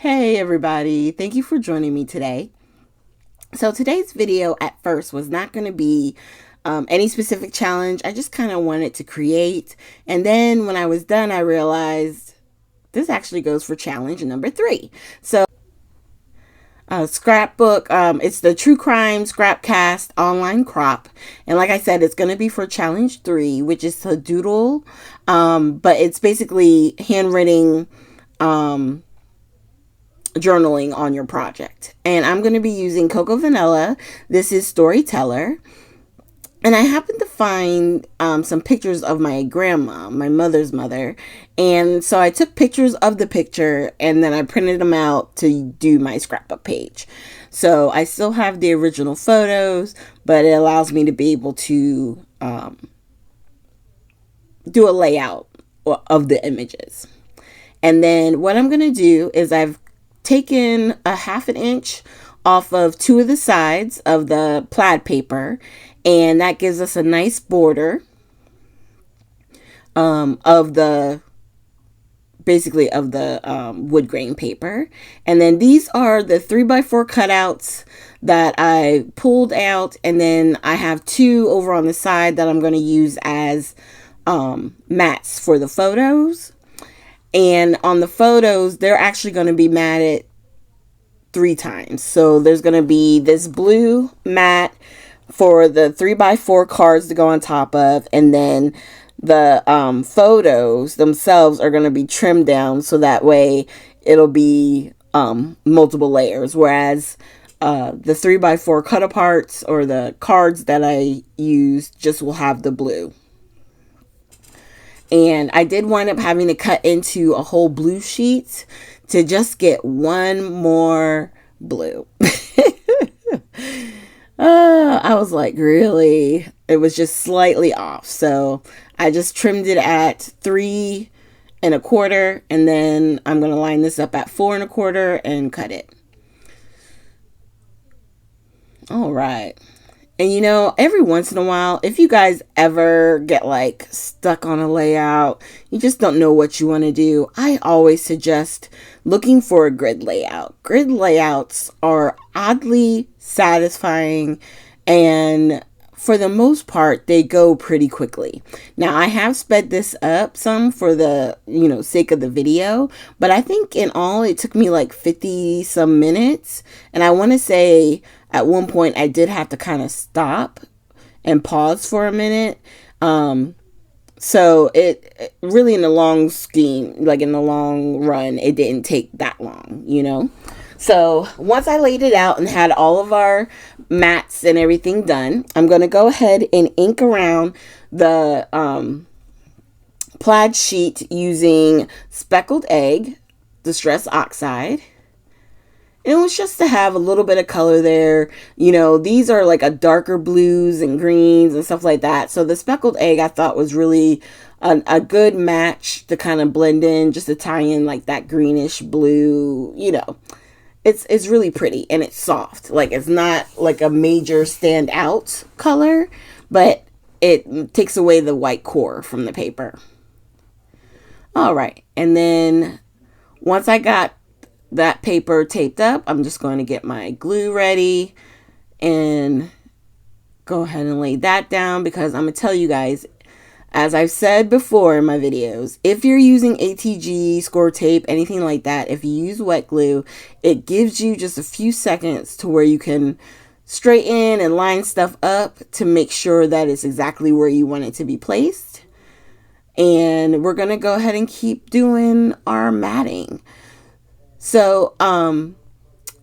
Hey everybody, thank you for joining me today. So today's video at first was not going to be any specific challenge. I just kind of wanted to create, and then when I was done I realized this actually goes for challenge number 3. So scrapbook, it's the True Crime Scrapcast online crop, and like I said, it's going to be for challenge 3, which is to doodle, but it's basically handwriting journaling on your project. And I'm going to be using Coco Vanilla. This is Storyteller. And I happened to find some pictures of my grandma, my mother's mother. And so I took pictures of the picture and then I printed them out to do my scrapbook page. So I still have the original photos, but it allows me to be able to do a layout of the images. And then what I'm going to do is I've taken a 1/2 inch off of 2 of the sides of the plaid paper, and that gives us a nice border of the wood grain paper. And then these are the 3x4 cutouts that I pulled out, and then I have 2 over on the side that I'm going to use as mats for the photos. And on the photos, they're actually going to be matted 3 times. So there's going to be this blue mat for the 3x4 cards to go on top of. And then the photos themselves are going to be trimmed down so that way it'll be multiple layers. Whereas the 3x4 cut aparts or the cards that I use just will have the blue. And I did wind up having to cut into a whole blue sheet to just get one more blue. I was like, really? It was just slightly off. So I just trimmed it at 3 1/4, and then I'm going to line this up at 4 1/4 and cut it. All right. And you know, every once in a while, if you guys ever get like stuck on a layout, you just don't know what you want to do, I always suggest looking for a grid layout. Grid layouts are oddly satisfying, and for the most part, they go pretty quickly. Now, I have sped this up some for the, sake of the video, but I think in all it took me like 50 some minutes. And I want to say at one point I did have to kind of stop and pause for a minute. So it really, in the long scheme, like in the long run, it didn't take that long. So once I laid it out and had all of our mats and everything done, I'm going to go ahead and ink around the plaid sheet using Speckled Egg Distress Oxide. And it was just to have a little bit of color there. These are like a darker blues and greens and stuff like that. So the Speckled Egg I thought was really a good match to kind of blend in, just to tie in like that greenish blue, It's really pretty, and it's soft. Like, it's not like a major standout color, but it takes away the white core from the paper. All right. And then once I got that paper taped up, I'm just going to get my glue ready and go ahead and lay that down, because I'm going to tell you guys, as I've said before in my videos, if you're using ATG, score tape, anything like that, if you use wet glue, it gives you just a few seconds to where you can straighten and line stuff up to make sure that it's exactly where you want it to be placed. And we're going to go ahead and keep doing our matting. So,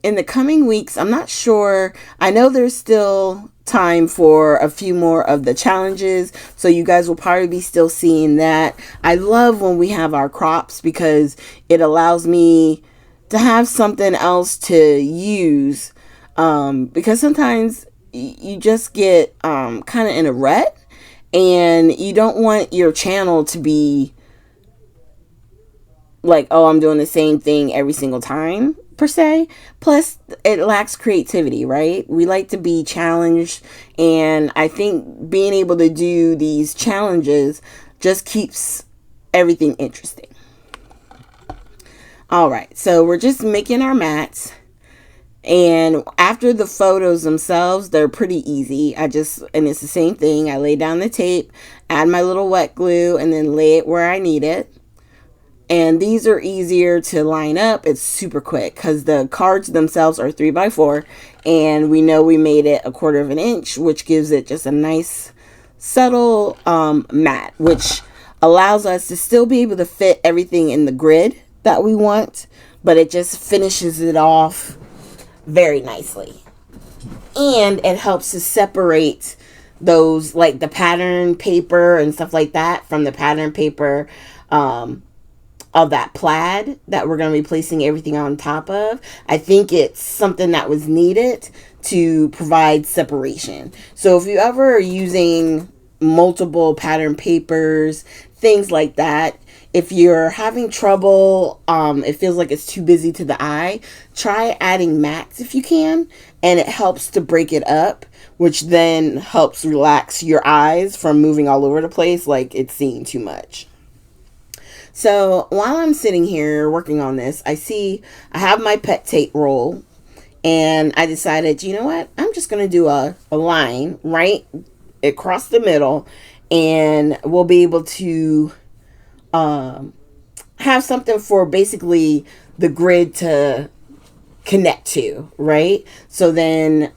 in the coming weeks, I'm not sure. I know there's still time for a few more of the challenges, so you guys will probably be still seeing that. I love when we have our crops because it allows me to have something else to use, because sometimes you just get kind of in a rut, and you don't want your channel to be like, oh, I'm doing the same thing every single time, per se. Plus, it lacks creativity, right? We like to be challenged, and I think being able to do these challenges just keeps everything interesting. All right, so we're just making our mats. And after the photos themselves, they're pretty easy. And it's the same thing. I lay down the tape, add my little wet glue, and then lay it where I need it. And these are easier to line up. It's super quick because the cards themselves are 3x4. And we know we made it 1/4 of an inch, which gives it just a nice, subtle mat, which allows us to still be able to fit everything in the grid that we want. But it just finishes it off very nicely. And it helps to separate those, like the pattern paper and stuff like that, from the pattern paper of that plaid that we're going to be placing everything on top of. I think it's something that was needed to provide separation. So if you ever are using multiple pattern papers, things like that, if you're having trouble, it feels like it's too busy to the eye, try adding mats if you can, and it helps to break it up, which then helps relax your eyes from moving all over the place like it's seeing too much. So while I'm sitting here working on this, I have my pet tape roll, and I decided, you know what, I'm just going to do a line right across the middle, and we'll be able to have something for basically the grid to connect to, right? So then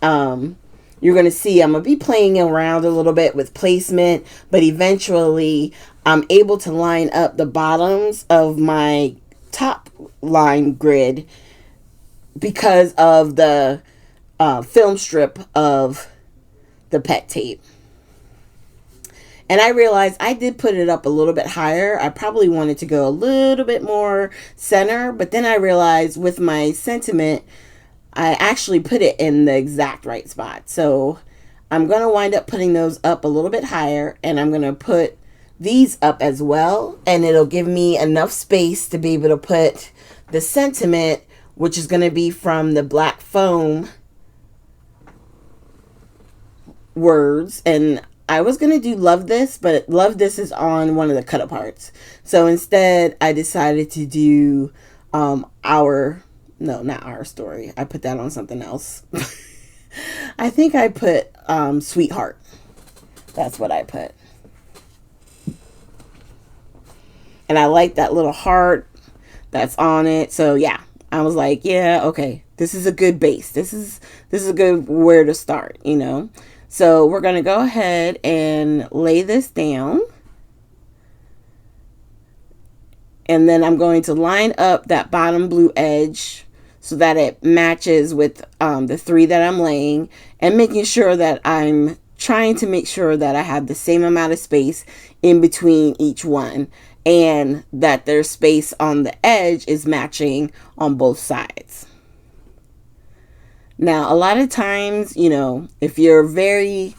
you're going to see I'm going to be playing around a little bit with placement, but eventually I'm able to line up the bottoms of my top line grid because of the film strip of the pet tape. And I realized I did put it up a little bit higher. I probably wanted to go a little bit more center, but then I realized with my sentiment, I actually put it in the exact right spot. So I'm going to wind up putting those up a little bit higher, and I'm going to put these up as well, and it'll give me enough space to be able to put the sentiment, which is going to be from the black foam words. And I was going to do love this, but love this is on one of the cut aparts. So instead I decided to do not our story. I put that on something else. I think I put sweetheart. That's what I put. And I like that little heart that's on it. So yeah, I was like, yeah, okay, this is a good base. This is a good where to start, you know. So we're going to go ahead and lay this down. And then I'm going to line up that bottom blue edge so that it matches with the 3 that I'm laying, and making sure that I'm trying to make sure that I have the same amount of space in between each one, and that their space on the edge is matching on both sides. Now, a lot of times, you know, if you're very,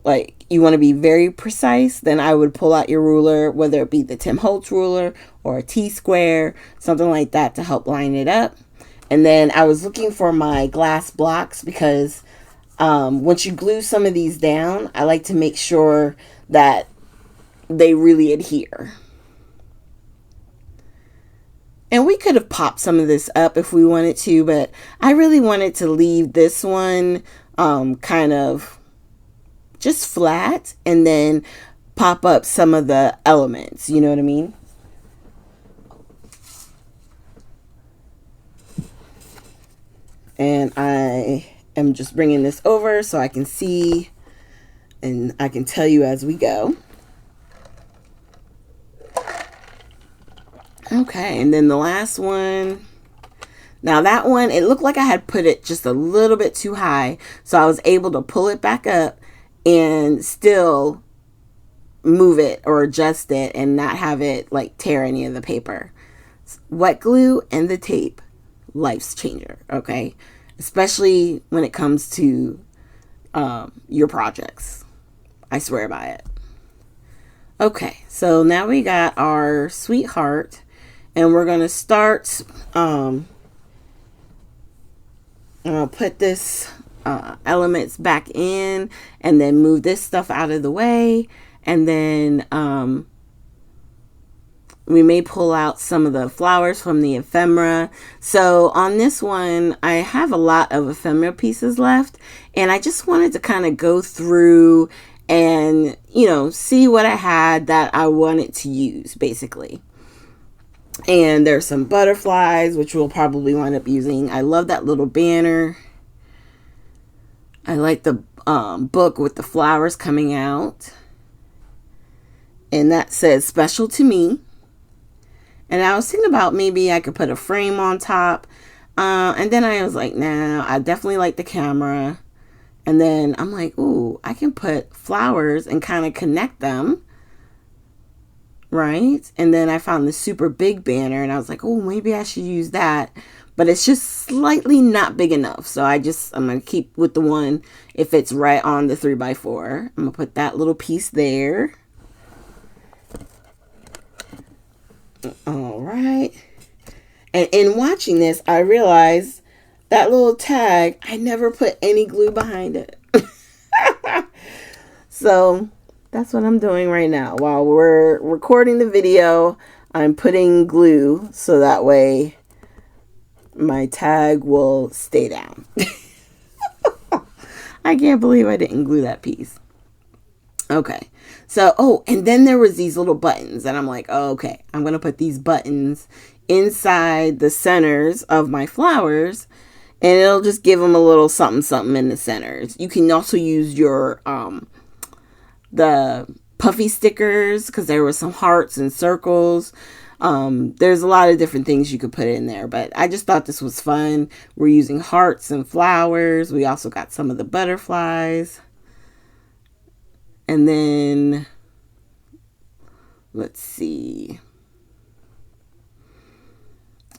like, you want to be very precise, then I would pull out your ruler, whether it be the Tim Holtz ruler or a T-square, something like that, to help line it up. And then I was looking for my glass blocks because once you glue some of these down, I like to make sure that they really adhere. And we could have popped some of this up if we wanted to, but I really wanted to leave this one kind of just flat, and then pop up some of the elements, you know what I mean? And I am just bringing this over so I can see, and I can tell you as we go. Okay, and then the last one. Now that one, it looked like I had put it just a little bit too high, so I was able to pull it back up and still move it or adjust it and not have it like tear any of the paper. Wet glue and the tape, life's changer, okay? Especially when it comes to your projects. I swear by it. Okay, so now we got our sweetheart. And we're going to start, I'm going to put this elements back in, and then move this stuff out of the way, and then We may pull out some of the flowers from the ephemera. So on this one, I have a lot of ephemera pieces left, and I just wanted to kind of go through and, you know, see what I had that I wanted to use, basically. And there's some butterflies, which we'll probably wind up using. I love that little banner. I like the book with the flowers coming out. And that says special to me. And I was thinking about maybe I could put a frame on top. And then I was like, nah, I definitely like the camera. And then I'm like, ooh, I can put flowers and kind of connect them. Right? And then I found this super big banner and I was like, oh, maybe I should use that. But it's just slightly not big enough. So I'm going to keep with the one if it's right on the 3x4. I'm going to put that little piece there. All right. And in watching this, I realized that little tag, I never put any glue behind it. So that's what I'm doing right now. While we're recording the video, I'm putting glue so that way my tag will stay down. I can't believe I didn't glue that piece. Okay. So, oh, and then there was these little buttons and I'm like, oh, okay, I'm going to put these buttons inside the centers of my flowers and it'll just give them a little something, something in the centers. You can also use your, the puffy stickers because there were some hearts and circles. There's a lot of different things you could put in there, but I just thought this was fun. We're using hearts and flowers. We also got some of the butterflies. And then, let's see.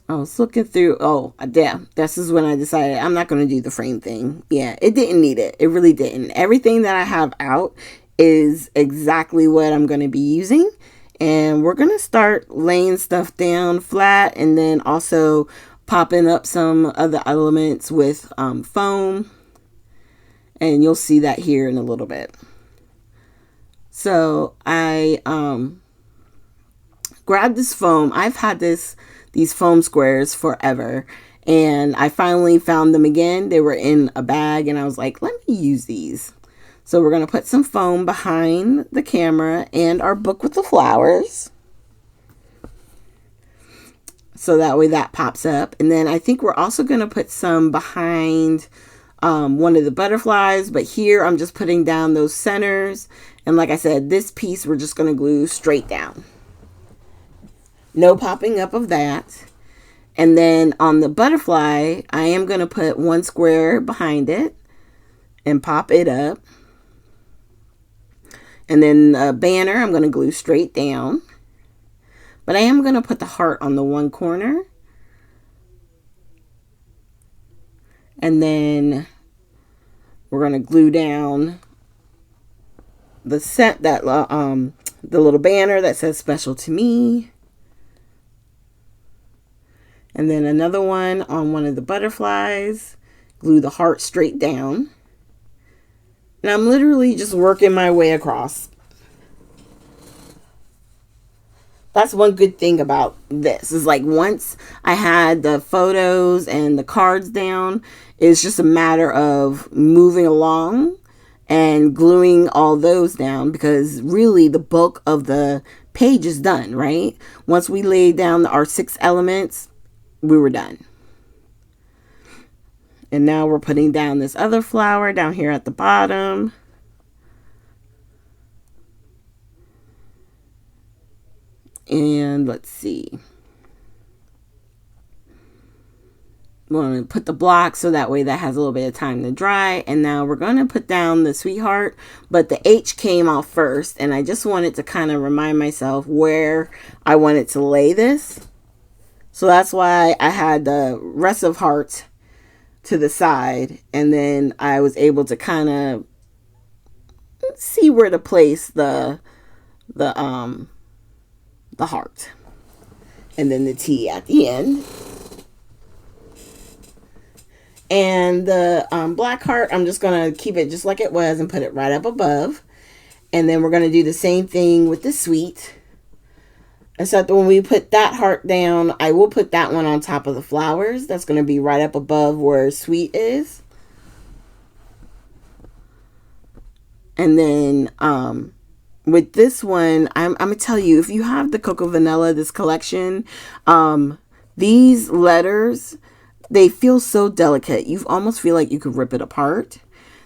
I was looking through. Oh, damn. This is when I decided I'm not going to do the frame thing. Yeah, it didn't need it. It really didn't. Everything that I have out is exactly what I'm going to be using. And we're going to start laying stuff down flat and then also popping up some other elements with foam. And you'll see that here in a little bit. So I grabbed this foam. I've had these foam squares forever. And I finally found them again. They were in a bag and I was like, let me use these. So we're going to put some foam behind the camera and our book with the flowers. So that way that pops up. And then I think we're also going to put some behind one of the butterflies. But here I'm just putting down those centers. And like I said, this piece we're just going to glue straight down. No popping up of that. And then on the butterfly, I am going to put one square behind it and pop it up. And then the banner, I'm going to glue straight down. But I am going to put the heart on the one corner. And then we're going to glue down the the little banner that says special to me. And then another one on one of the butterflies. Glue the heart straight down. And I'm literally just working my way across. That's one good thing about this. Is like once I had the photos and the cards down, it's just a matter of moving along and gluing all those down because really the bulk of the page is done, right? Once we laid down our 6 elements, we were done. And now we're putting down this other flower down here at the bottom. And let's see. We're going to put the block so that way that has a little bit of time to dry. And now we're going to put down the sweetheart. But the H came off first. And I just wanted to kind of remind myself where I wanted to lay this. So that's why I had the rest of hearts to the side. And then I was able to kind of see where to place the heart. And then the T at the end. And the black heart, I'm just going to keep it just like it was and put it right up above. And then we're going to do the same thing with the sweet. Except when we put that heart down, I will put that one on top of the flowers. That's going to be right up above where sweet is. And then with this one, I'm going to tell you, if you have the Cocoa Vanilla, this collection, these letters, they feel so delicate. You almost feel like you could rip it apart.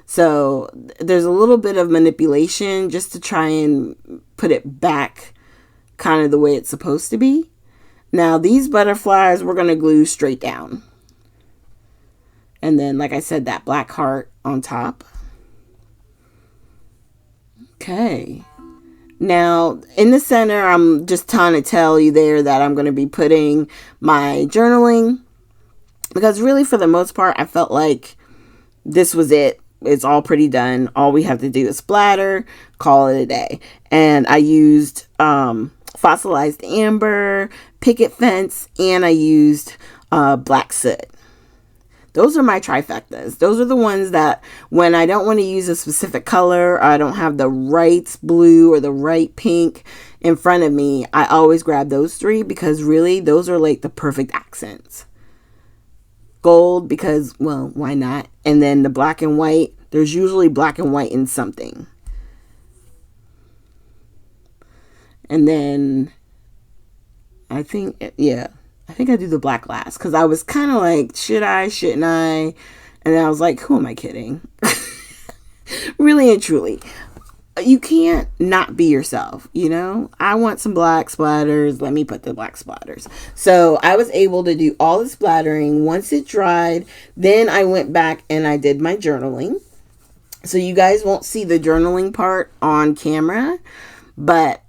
So there's a little bit of manipulation just to try and put it back kind of the way it's supposed to be. Now these butterflies, we're going to glue straight down. And then, like I said, that black heart on top. Okay. Now, in the center, I'm just trying to tell you there that I'm going to be putting my journaling. Because really, for the most part, I felt like this was it. It's all pretty done. All we have to do is splatter, call it a day. And I used fossilized amber, picket fence, and I used black soot. Those are my trifectas. Those are the ones that when I don't want to use a specific color, or I don't have the right blue or the right pink in front of me, I always grab those three because really those are like the perfect accents. Gold because, well, why not? And then the black and white, there's usually black and white in something. And then I think I do the black last because I was kind of like, should I, shouldn't I? And then I was like, who am I kidding? Really and truly, you can't not be yourself, you know? I want some black splatters. Let me put the black splatters. So I was able to do all the splattering. Once it dried, then I went back and I did my journaling. So you guys won't see the journaling part on camera, but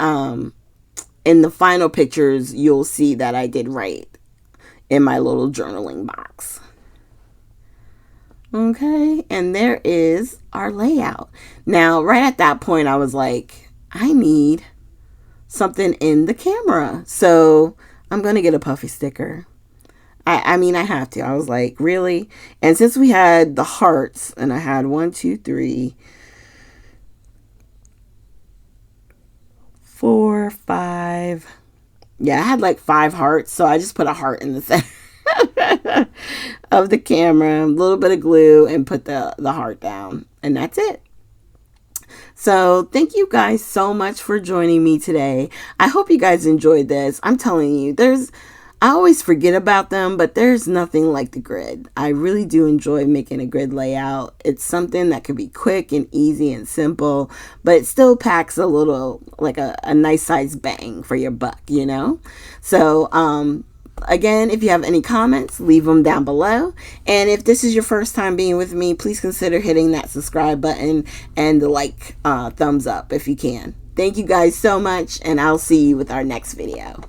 in the final pictures, you'll see that I did right in my little journaling box. Okay, and there is our layout. Now, right at that point, I was like, I need something in the camera. So I'm going to get a puffy sticker. I mean, I have to. I was like, really? And since we had the hearts, and I had 1, 2, 3, 4, 5. Yeah, I had like 5 hearts. So I just put a heart in the center of the camera, a little bit of glue, and put the heart down. And that's it. So thank you guys so much for joining me today. I hope you guys enjoyed this. I'm telling you, I always forget about them, but there's nothing like the grid. I really do enjoy making a grid layout. It's something that could be quick and easy and simple, but it still packs a little, like a nice size bang for your buck, you know? So, again, if you have any comments, leave them down below. And if this is your first time being with me, please consider hitting that subscribe button and the thumbs up if you can. Thank you guys so much, and I'll see you with our next video.